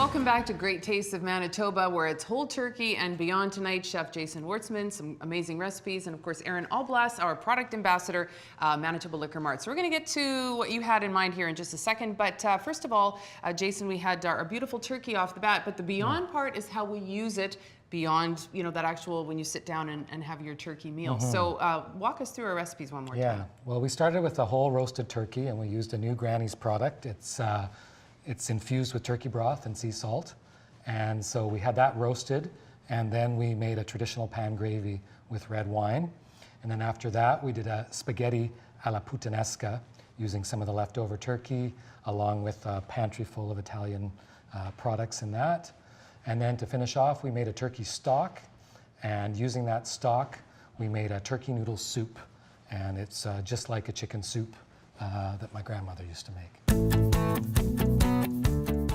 Welcome back to Great Tastes of Manitoba, where it's whole turkey and beyond tonight. Chef Jason Wartzman, some amazing recipes, and of course Aaron Alblas, our product ambassador, Manitoba Liquor Mart. So we're going to get to what you had in mind here in just a second. But first of all, Jason, we had our beautiful turkey off the bat, but the beyond part is how we use it beyond, you know, that actual when you sit down and have your turkey meal. So walk us through our recipes one more time. Yeah, well, we started with a whole roasted turkey, and we used a new Granny's product. It's infused with turkey broth and sea salt. And so we had that roasted, and then we made a traditional pan gravy with red wine. And then after that, we did a spaghetti alla puttanesca using some of the leftover turkey, along with a pantry full of Italian products in that. And then to finish off, we made a turkey stock, and using that stock, we made a turkey noodle soup. And it's just like a chicken soup that my grandmother used to make.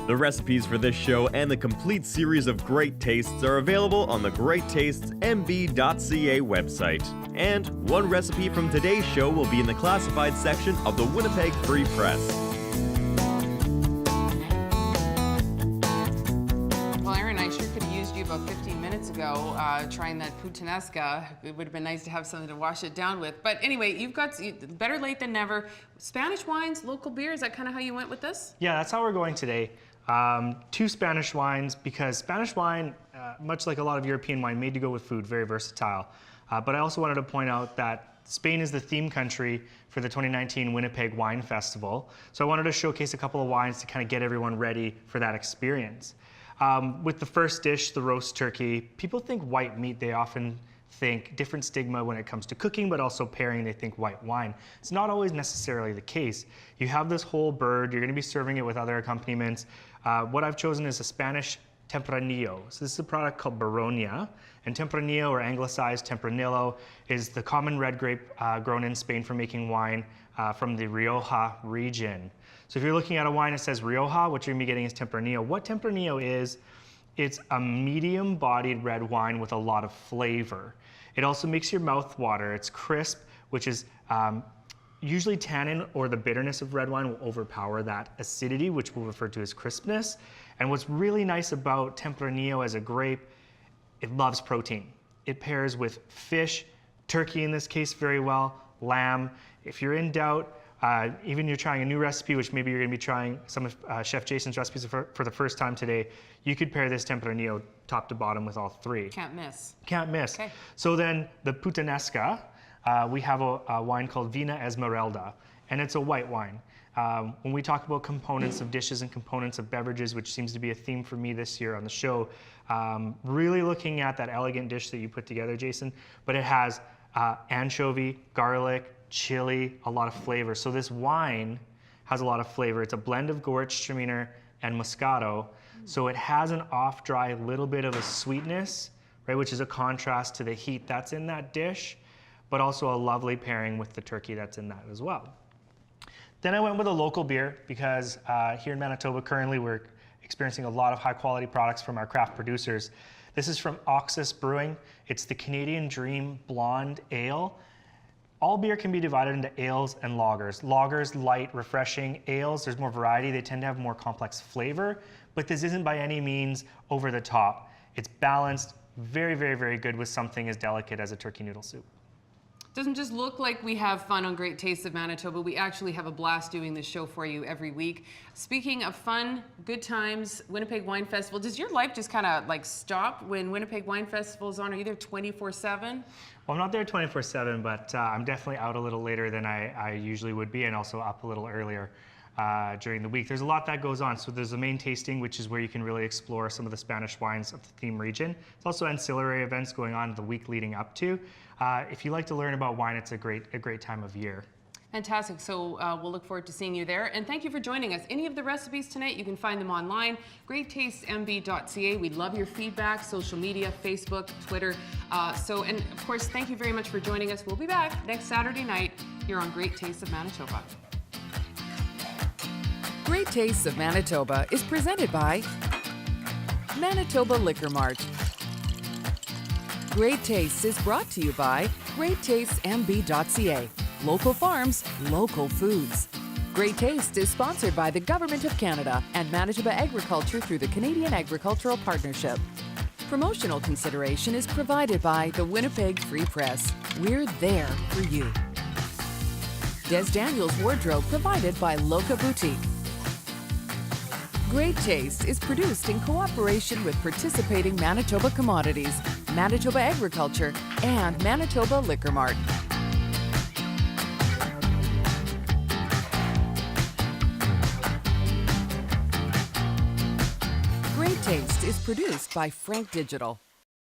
The recipes for this show and the complete series of Great Tastes are available on the GreatTastesMB.ca website. And one recipe from today's show will be in the classified section of the Winnipeg Free Press. Well, Aaron, I sure could have used you about 15 minutes ago trying that puttanesca. It would have been nice to have something to wash it down with. But anyway, you've got better late than never. Spanish wines, local beer, is that kind of how you went with this? Yeah, that's how we're going today. 2 Spanish wines, because Spanish wine, much like a lot of European wine, made to go with food, very versatile. But I also wanted to point out that Spain is the theme country for the 2019 Winnipeg Wine Festival. So I wanted to showcase a couple of wines to kind of get everyone ready for that experience. With the first dish, the roast turkey, people think white meat. They often think different stigma when it comes to cooking, but also pairing, they think white wine. It's not always necessarily the case. You have this whole bird, you're going to be serving it with other accompaniments. What I've chosen is a Spanish Tempranillo. So this is a product called Baronia, and Tempranillo, or anglicized Tempranillo, is the common red grape grown in Spain for making wine from the Rioja region. So if you're looking at a wine that says Rioja, what you're going to be getting is Tempranillo. What Tempranillo is, it's a medium-bodied red wine with a lot of flavor. It also makes your mouth water. It's crisp, which is usually tannin or the bitterness of red wine will overpower that acidity, which we'll refer to as crispness. And what's really nice about Tempranillo as a grape, it loves protein. It pairs with fish, turkey in this case very well, lamb. If you're in doubt, even you're trying a new recipe, which maybe you're going to be trying some of Chef Jason's recipes for the first time today, you could pair this Tempranillo top to bottom with all 3. Can't miss. Can't miss. Okay. So then the puttanesca, we have a wine called Vina Esmeralda, and it's a white wine. When we talk about components of dishes and components of beverages, which seems to be a theme for me this year on the show, really looking at that elegant dish that you put together, Jason, but it has anchovy, garlic, chili, a lot of flavor. So this wine has a lot of flavor. It's a blend of Gewürztraminer and Moscato. So it has an off-dry little bit of a sweetness, right, which is a contrast to the heat that's in that dish, but also a lovely pairing with the turkey that's in that as well. Then I went with a local beer because here in Manitoba currently we're experiencing a lot of high quality products from our craft producers. This is from Oxus Brewing. It's the Canadian Dream Blonde Ale. All beer can be divided into ales and lagers. Lagers, light, refreshing. Ales, there's more variety. They tend to have more complex flavor, but this isn't by any means over the top. It's balanced, very, very, very good with something as delicate as a turkey noodle soup. Doesn't just look like we have fun on Great Tastes of Manitoba. We actually have a blast doing this show for you every week. Speaking of fun, good times, Winnipeg Wine Festival. Does your life just kind of like stop when Winnipeg Wine Festival is on? Are you there 24/7? Well, I'm not there 24/7, but I'm definitely out a little later than I usually would be, and also up a little earlier during the week. There's a lot that goes on. So there's the main tasting, which is where you can really explore some of the Spanish wines of the theme region. There's also ancillary events going on the week leading up to. If you like to learn about wine, it's a great time of year. Fantastic. So we'll look forward to seeing you there. And thank you for joining us. Any of the recipes tonight, you can find them online, GreatTastesMB.ca. We'd love your feedback, social media, Facebook, Twitter. And of course, thank you very much for joining us. We'll be back next Saturday night here on Great Tastes of Manitoba. Great Tastes of Manitoba is presented by Manitoba Liquor Mart. Great Tastes is brought to you by GreatTastesMB.ca. Local farms, local foods. Great Taste is sponsored by the Government of Canada and Manitoba Agriculture through the Canadian Agricultural Partnership. Promotional consideration is provided by the Winnipeg Free Press. We're there for you. Des Daniels Wardrobe provided by Loca Boutique. Great Taste is produced in cooperation with participating Manitoba Commodities, Manitoba Agriculture, and Manitoba Liquor Mart. Great Taste is produced by Frank Digital.